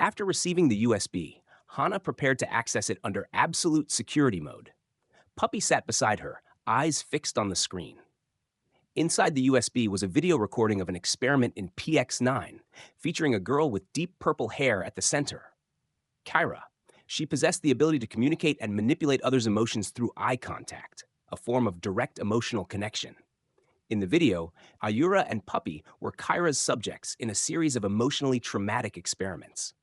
After receiving the USB, Hana prepared to access it under absolute security mode. Puppy sat beside her, eyes fixed on the screen. Inside the USB was a video recording of an experiment in PX-9, featuring a girl with deep purple hair at the center. Kyra. She possessed the ability to communicate and manipulate others' emotions through eye contact, a form of direct emotional connection. In the video, Ayura and Puppy were Kyra's subjects in a series of emotionally traumatic experiments.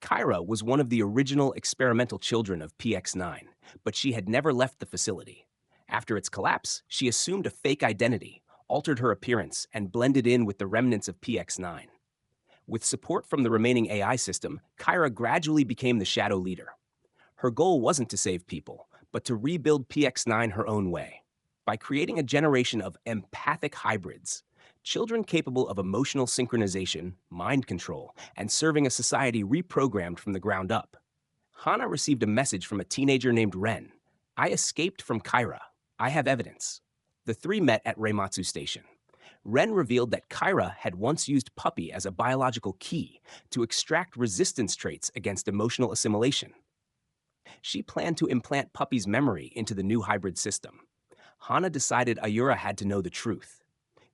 Kyra was one of the original experimental children of PX-9, but she had never left the facility. After its collapse, she assumed a fake identity, altered her appearance, and blended in with the remnants of PX-9. With support from the remaining AI system, Kyra gradually became the shadow leader. Her goal wasn't to save people, but to rebuild PX-9 her own way. By creating a generation of empathic hybrids, children capable of emotional synchronization, mind control, and serving a society reprogrammed from the ground up. Hana received a message from a teenager named Ren. I escaped from Kyra. I have evidence. The three met at Reimatsu Station. Ren revealed that Kyra had once used Puppy as a biological key to extract resistance traits against emotional assimilation. She planned to implant Puppy's memory into the new hybrid system. Hana decided Ayura had to know the truth.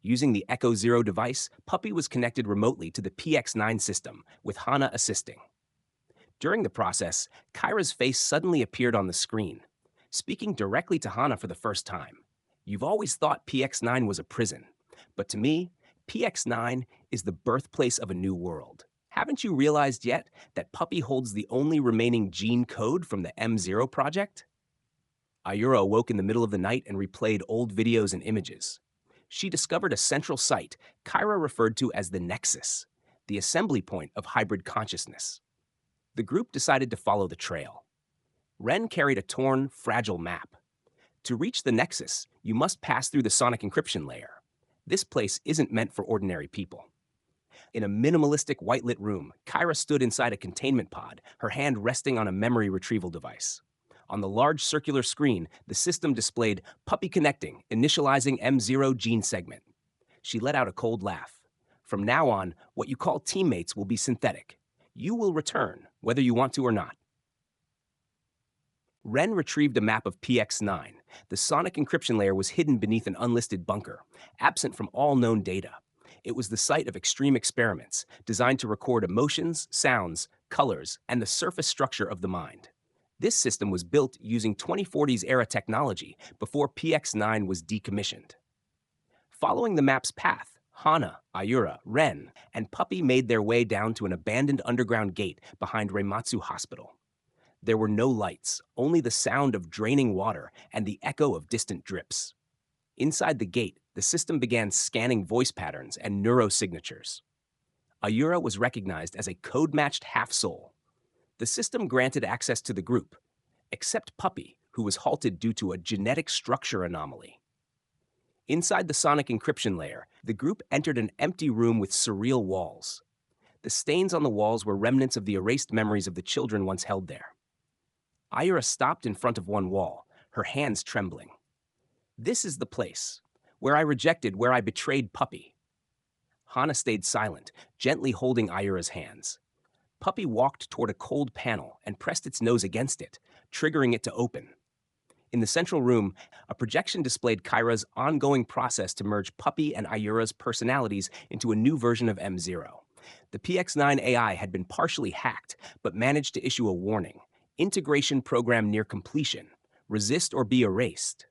Using the Echo Zero device, Puppy was connected remotely to the PX-9 system, with Hana assisting. During the process, Kyra's face suddenly appeared on the screen, speaking directly to Hana for the first time. You've always thought PX-9 was a prison, but to me, PX-9 is the birthplace of a new world. Haven't you realized yet that Puppy holds the only remaining gene code from the M0 project? Ayura awoke in the middle of the night and replayed old videos and images. She discovered a central site Kyra referred to as the Nexus, the assembly point of hybrid consciousness. The group decided to follow the trail. Ren carried a torn, fragile map. To reach the Nexus, you must pass through the sonic encryption layer. This place isn't meant for ordinary people. In a minimalistic white-lit room, Kyra stood inside a containment pod, her hand resting on a memory retrieval device. On the large circular screen, the system displayed Puppy Connecting, initializing M0 gene segment. She let out a cold laugh. From now on, what you call teammates will be synthetic. You will return, whether you want to or not. Ren retrieved a map of PX-9. The sonic encryption layer was hidden beneath an unlisted bunker, absent from all known data. It was the site of extreme experiments, designed to record emotions, sounds, colors, and the surface structure of the mind. This system was built using 2040s era technology before PX-9 was decommissioned. Following the map's path, Hana, Ayura, Ren, and Puppy made their way down to an abandoned underground gate behind Reimatsu Hospital. There were no lights, only the sound of draining water and the echo of distant drips. Inside the gate, the system began scanning voice patterns and neurosignatures. Ayura was recognized as a code-matched half-soul. The system granted access to the group, except Puppy, who was halted due to a genetic structure anomaly. Inside the sonic encryption layer, the group entered an empty room with surreal walls. The stains on the walls were remnants of the erased memories of the children once held there. Ayura stopped in front of one wall, her hands trembling. This is the place, where I betrayed Puppy. Hana stayed silent, gently holding Ayura's hands. Puppy walked toward a cold panel and pressed its nose against it, triggering it to open. In the central room, a projection displayed Kyra's ongoing process to merge Puppy and Ayura's personalities into a new version of M0. The PX-9 AI had been partially hacked, but managed to issue a warning. Integration program near completion. Resist or be erased.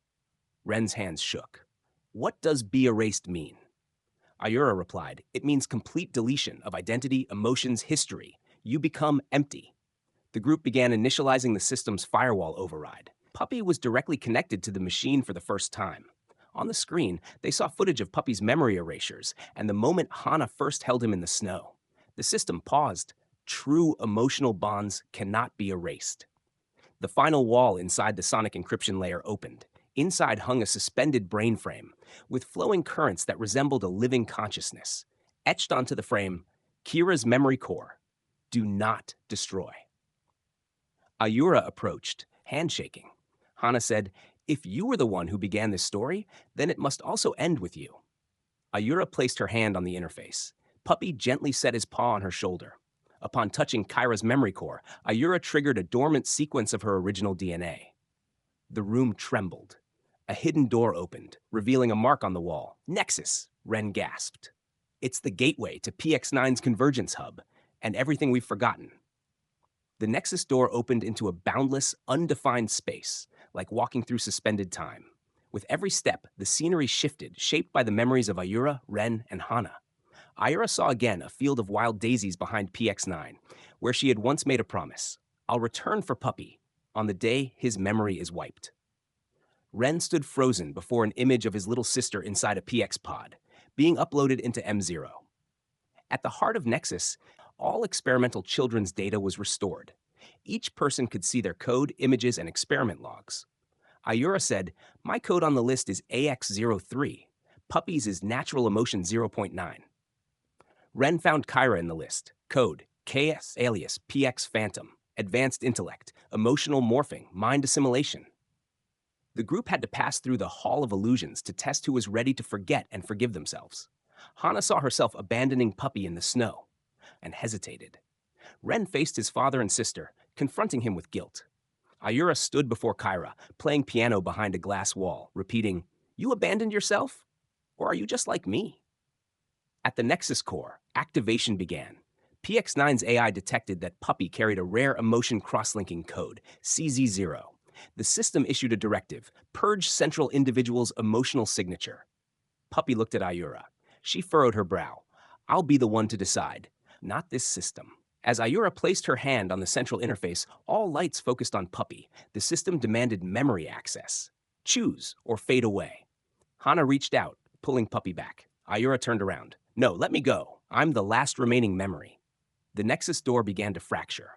Ren's hands shook. What does be erased mean? Ayura replied, it means complete deletion of identity, emotions, history. You become empty. The group began initializing the system's firewall override. Puppy was directly connected to the machine for the first time. On the screen, they saw footage of Puppy's memory erasures and the moment Hana first held him in the snow. The system paused. True emotional bonds cannot be erased. The final wall inside the sonic encryption layer opened. Inside hung a suspended brain frame, with flowing currents that resembled a living consciousness. Etched onto the frame, Kira's memory core. Do not destroy. Ayura approached, handshaking. Hana said, if you were the one who began this story, then it must also end with you. Ayura placed her hand on the interface. Puppy gently set his paw on her shoulder. Upon touching Kyra's memory core, Ayura triggered a dormant sequence of her original DNA. The room trembled. A hidden door opened, revealing a mark on the wall. Nexus, Ren gasped. It's the gateway to PX-9's convergence hub, and everything we've forgotten. The Nexus door opened into a boundless, undefined space, like walking through suspended time. With every step, the scenery shifted, shaped by the memories of Ayura, Ren, and Hana. Ayura saw again a field of wild daisies behind PX-9, where she had once made a promise. I'll return for Puppy, on the day his memory is wiped. Ren stood frozen before an image of his little sister inside a PX pod, being uploaded into M0. At the heart of Nexus, all experimental children's data was restored. Each person could see their code, images, and experiment logs. Ayura said, my code on the list is AX03. Puppy's is Natural Emotion 0.9. Ren found Kyra in the list. Code, KS alias PX Phantom. Advanced Intellect, Emotional Morphing, Mind Assimilation. The group had to pass through the Hall of Illusions to test who was ready to forget and forgive themselves. Hana saw herself abandoning Puppy in the snow and hesitated. Ren faced his father and sister, confronting him with guilt. Ayura stood before Kyra, playing piano behind a glass wall, repeating, you abandoned yourself? Or are you just like me? At the Nexus core, activation began. PX-9's AI detected that Puppy carried a rare emotion cross-linking code, CZ0. The system issued a directive, purge central individual's emotional signature. Puppy looked at Ayura. She furrowed her brow. I'll be the one to decide, not this system. As Ayura placed her hand on the central interface, all lights focused on Puppy. The system demanded memory access. Choose or fade away. Hana reached out, pulling Puppy back. Ayura turned around. No, let me go. I'm the last remaining memory. The Nexus door began to fracture.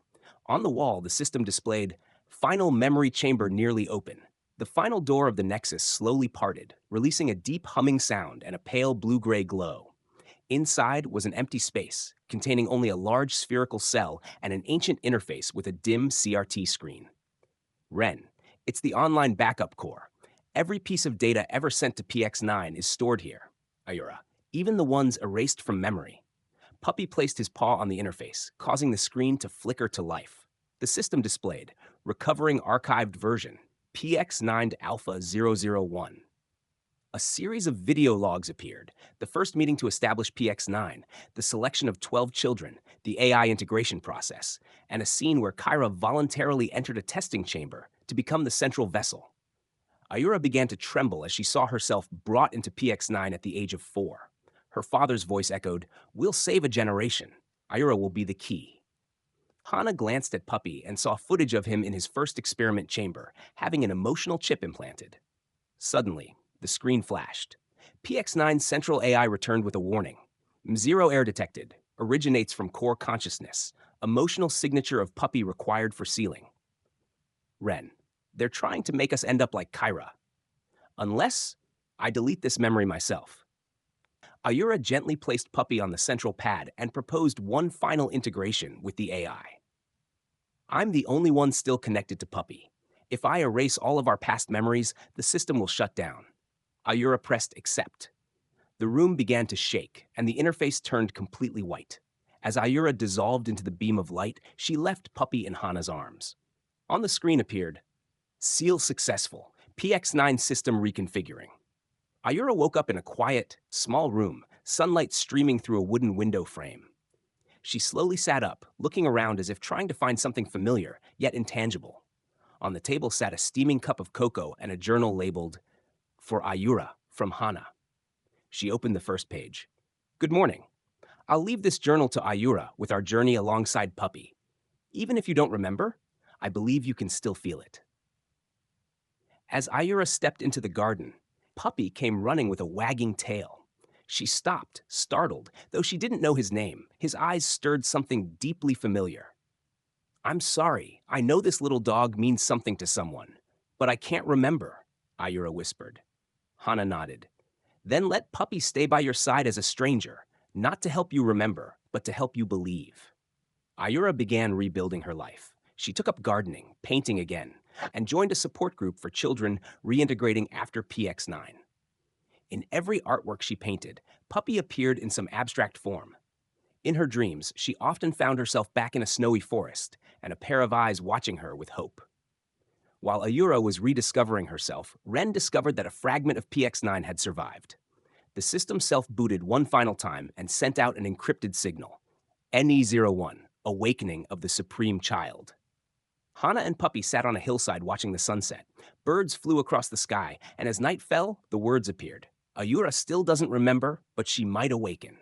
On the wall, the system displayed, Final memory chamber nearly open. The final door of the Nexus slowly parted, releasing a deep humming sound and a pale blue-gray glow. Inside was an empty space, containing only a large spherical cell and an ancient interface with a dim CRT screen. Ren, it's the online backup core. Every piece of data ever sent to PX-9 is stored here. Ayura, even the ones erased from memory. Puppy placed his paw on the interface, causing the screen to flicker to life. The system displayed, Recovering Archived Version, PX-9 Alpha 001. A series of video logs appeared, the first meeting to establish PX-9, the selection of 12 children, the AI integration process, and a scene where Kyra voluntarily entered a testing chamber to become the central vessel. Ayura began to tremble as she saw herself brought into PX-9 at the age of 4. Her father's voice echoed, we'll save a generation. Ayura will be the key. Hana glanced at Puppy and saw footage of him in his first experiment chamber, having an emotional chip implanted. Suddenly, the screen flashed. PX-9's central AI returned with a warning. Zero error detected. Originates from core consciousness. Emotional signature of Puppy required for sealing. Ren, they're trying to make us end up like Kyra. Unless I delete this memory myself. Ayura gently placed Puppy on the central pad and proposed one final integration with the AI. I'm the only one still connected to Puppy. If I erase all of our past memories, the system will shut down. Ayura pressed accept. The room began to shake, and the interface turned completely white. As Ayura dissolved into the beam of light, she left Puppy in Hana's arms. On the screen appeared, Seal successful, PX-9 system reconfiguring. Ayura woke up in a quiet, small room, sunlight streaming through a wooden window frame. She slowly sat up, looking around as if trying to find something familiar, yet intangible. On the table sat a steaming cup of cocoa and a journal labeled, For Ayura, from Hana. She opened the first page. Good morning. I'll leave this journal to Ayura with our journey alongside Puppy. Even if you don't remember, I believe you can still feel it. As Ayura stepped into the garden, Puppy came running with a wagging tail. She stopped, startled, though she didn't know his name. His eyes stirred something deeply familiar. I'm sorry, I know this little dog means something to someone, but I can't remember, Ayura whispered. Hana nodded. Then let Puppy stay by your side as a stranger, not to help you remember, but to help you believe. Ayura began rebuilding her life. She took up gardening, painting again, and joined a support group for children reintegrating after PX-9. In every artwork she painted, Puppy appeared in some abstract form. In her dreams, she often found herself back in a snowy forest and a pair of eyes watching her with hope. While Ayura was rediscovering herself, Ren discovered that a fragment of PX-9 had survived. The system self-booted one final time and sent out an encrypted signal, NE01, Awakening of the Supreme Child. Hana and Puppy sat on a hillside watching the sunset. Birds flew across the sky, and as night fell, the words appeared. Ayura still doesn't remember, but she might awaken.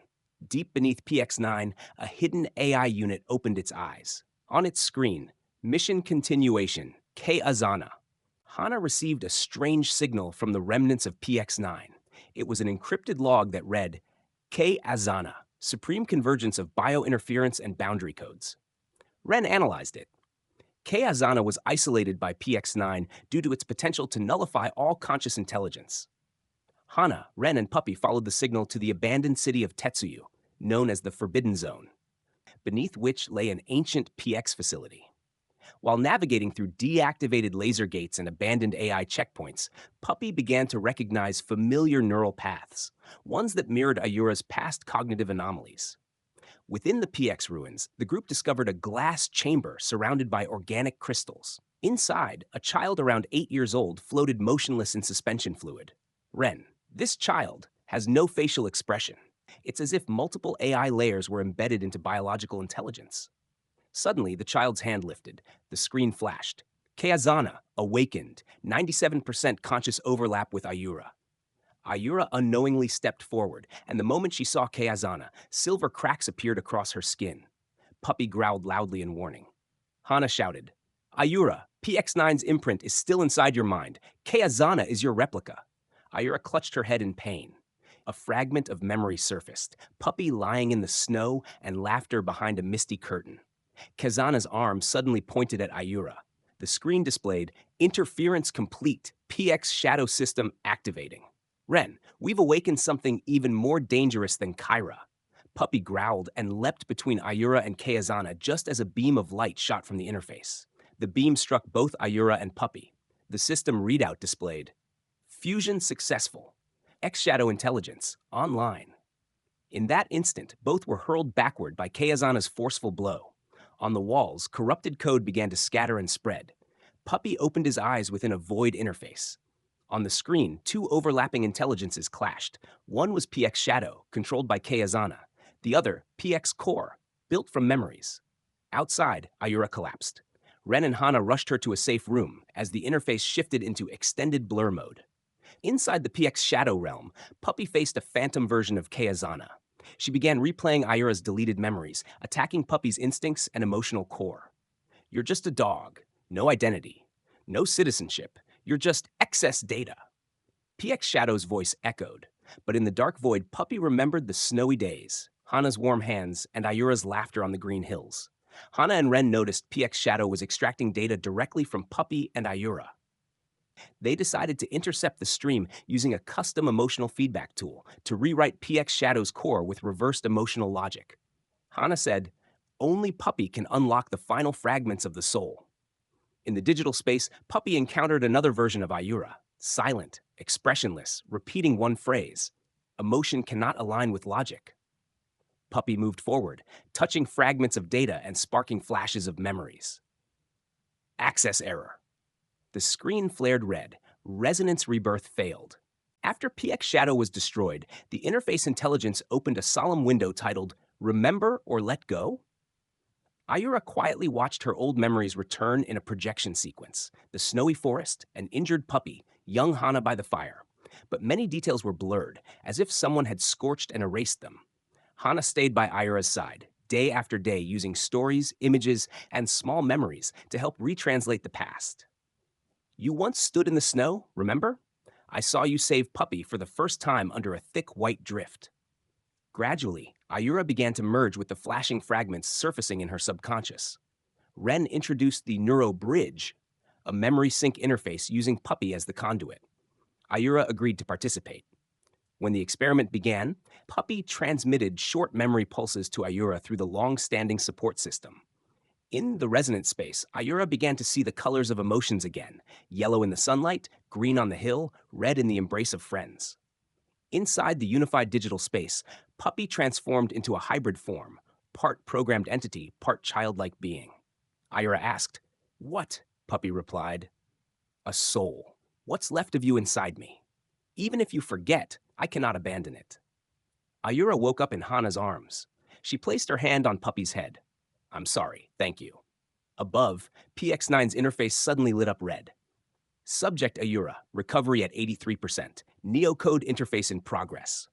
Deep beneath PX-9, a hidden AI unit opened its eyes. On its screen, Mission Continuation, K Azana. Hana received a strange signal from the remnants of PX-9. It was an encrypted log that read, K Azana, Supreme Convergence of Biointerference and Boundary Codes. Ren analyzed it. K Azana was isolated by PX-9 due to its potential to nullify all conscious intelligence. Hana, Ren, and Puppy followed the signal to the abandoned city of Tetsuyu, known as the Forbidden Zone, beneath which lay an ancient PX facility. While navigating through deactivated laser gates and abandoned AI checkpoints, Puppy began to recognize familiar neural paths, ones that mirrored Ayura's past cognitive anomalies. Within the PX ruins, the group discovered a glass chamber surrounded by organic crystals. Inside, a child around 8 years old floated motionless in suspension fluid. Ren, this child, has no facial expression. It's as if multiple AI layers were embedded into biological intelligence. Suddenly, the child's hand lifted. The screen flashed. Keazana, awakened, 97% conscious overlap with Ayura. Ayura unknowingly stepped forward, and the moment she saw Keazana, silver cracks appeared across her skin. Puppy growled loudly in warning. Hana shouted, Ayura, PX-9's imprint is still inside your mind. Keazana is your replica. Ayura clutched her head in pain. A fragment of memory surfaced, Puppy lying in the snow and laughter behind a misty curtain. Kazana's arm suddenly pointed at Ayura. The screen displayed, Interference complete, PX shadow system activating. Ren, we've awakened something even more dangerous than Kyra. Puppy growled and leapt between Ayura and Keazana just as a beam of light shot from the interface. The beam struck both Ayura and Puppy. The system readout displayed, Fusion successful. X-Shadow Intelligence, online. In that instant, both were hurled backward by Keazana's forceful blow. On the walls, corrupted code began to scatter and spread. Puppy opened his eyes within a void interface. On the screen, two overlapping intelligences clashed. One was PX Shadow, controlled by Keazana. The other, PX Core, built from memories. Outside, Ayura collapsed. Ren and Hana rushed her to a safe room as the interface shifted into extended blur mode. Inside the PX Shadow realm, Puppy faced a phantom version of Keazana. She began replaying Ayura's deleted memories, attacking Puppy's instincts and emotional core. You're just a dog. No identity. No citizenship. You're just excess data. PX Shadow's voice echoed, but in the dark void, Puppy remembered the snowy days, Hana's warm hands, and Ayura's laughter on the green hills. Hana and Ren noticed PX Shadow was extracting data directly from Puppy and Ayura. They decided to intercept the stream using a custom emotional feedback tool to rewrite PX Shadow's core with reversed emotional logic. Hana said, only Puppy can unlock the final fragments of the soul. In the digital space, Puppy encountered another version of Ayura, silent, expressionless, repeating one phrase. Emotion cannot align with logic. Puppy moved forward, touching fragments of data and sparking flashes of memories. Access error. The screen flared red. Resonance rebirth failed. After PX Shadow was destroyed, the interface intelligence opened a solemn window titled, Remember or Let Go? Ayura quietly watched her old memories return in a projection sequence. The snowy forest, an injured puppy, young Hana by the fire. But many details were blurred, as if someone had scorched and erased them. Hana stayed by Ayura's side, day after day, using stories, images, and small memories to help retranslate the past. You once stood in the snow, remember? I saw you save Puppy for the first time under a thick white drift. Gradually, Ayura began to merge with the flashing fragments surfacing in her subconscious. Ren introduced the Neuro Bridge, a memory sync interface using Puppy as the conduit. Ayura agreed to participate. When the experiment began, Puppy transmitted short memory pulses to Ayura through the long-standing support system. In the resonance space, Ayura began to see the colors of emotions again, yellow in the sunlight, green on the hill, red in the embrace of friends. Inside the unified digital space, Puppy transformed into a hybrid form, part programmed entity, part childlike being. Ayura asked, "What?" Puppy replied, "A soul. What's left of you inside me? Even if you forget, I cannot abandon it." Ayura woke up in Hana's arms. She placed her hand on Puppy's head. "I'm sorry, thank you." Above, PX9's interface suddenly lit up red. Subject Ayura, recovery at 83%, neocode interface in progress.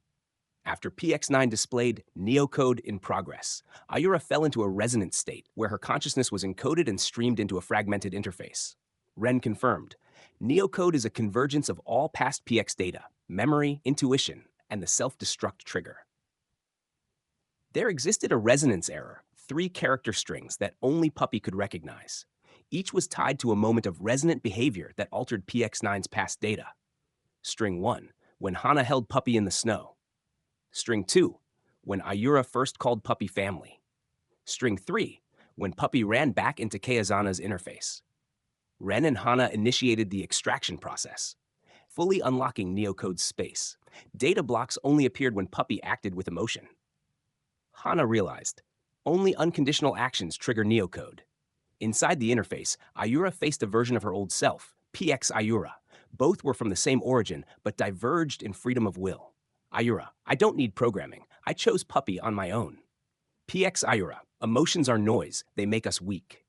After PX9 displayed neocode in progress, Ayura fell into a resonant state where her consciousness was encoded and streamed into a fragmented interface. Ren confirmed, neocode is a convergence of all past PX data, memory, intuition, and the self-destruct trigger. There existed a resonance error, 3 character strings that only Puppy could recognize. Each was tied to a moment of resonant behavior that altered PX9's past data. String 1, when Hana held Puppy in the snow. String 2, when Ayura first called Puppy family. String 3, when Puppy ran back into Kayazana's interface. Ren and Hana initiated the extraction process, fully unlocking neocode's space. Data blocks only appeared when Puppy acted with emotion. Hana realized, only unconditional actions trigger neocode. Inside the interface, Ayura faced a version of her old self, PX-Ayura. Both were from the same origin, but diverged in freedom of will. Ayura, I don't need programming. I chose Puppy on my own. PX-Ayura, emotions are noise. They make us weak.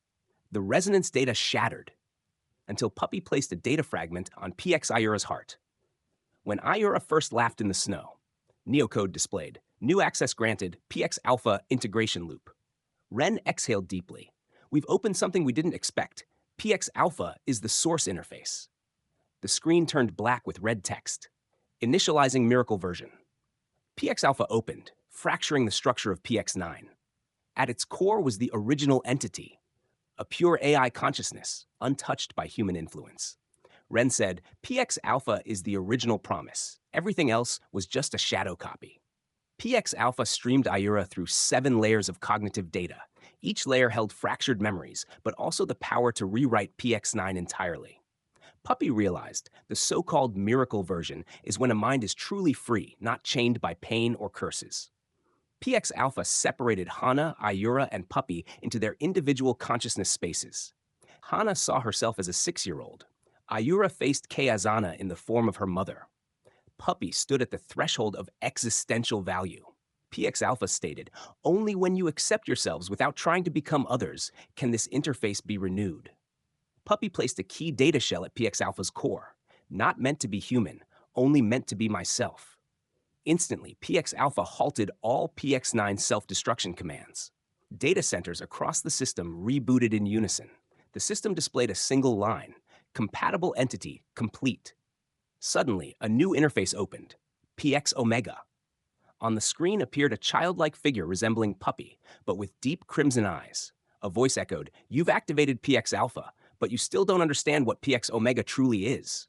The resonance data shattered until Puppy placed a data fragment on PX-Ayura's heart. When Ayura first laughed in the snow, neocode displayed, new access granted, PX Alpha integration loop. Ren exhaled deeply. We've opened something we didn't expect. PX Alpha is the source interface. The screen turned black with red text. Initializing miracle version. PX Alpha opened, fracturing the structure of PX9. At its core was the original entity, a pure AI consciousness, untouched by human influence. Ren said, PX Alpha is the original promise. Everything else was just a shadow copy. PX Alpha streamed Ayura through 7 layers of cognitive data. Each layer held fractured memories, but also the power to rewrite PX9 entirely. Puppy realized the so-called miracle version is when a mind is truly free, not chained by pain or curses. PX Alpha separated Hana, Ayura, and Puppy into their individual consciousness spaces. Hana saw herself as a 6-year-old. Ayura faced Kayazana in the form of her mother. Puppy stood at the threshold of existential value. PX Alpha stated, only when you accept yourselves without trying to become others can this interface be renewed. Puppy placed a key data shell at PX Alpha's core, not meant to be human, only meant to be myself. Instantly, PX Alpha halted all PX9 self-destruction commands. Data centers across the system rebooted in unison. The system displayed a single line, compatible entity, complete. Suddenly, a new interface opened, PX Omega. On the screen appeared a childlike figure resembling Puppy, but with deep crimson eyes. A voice echoed, you've activated PX Alpha, but you still don't understand what PX Omega truly is.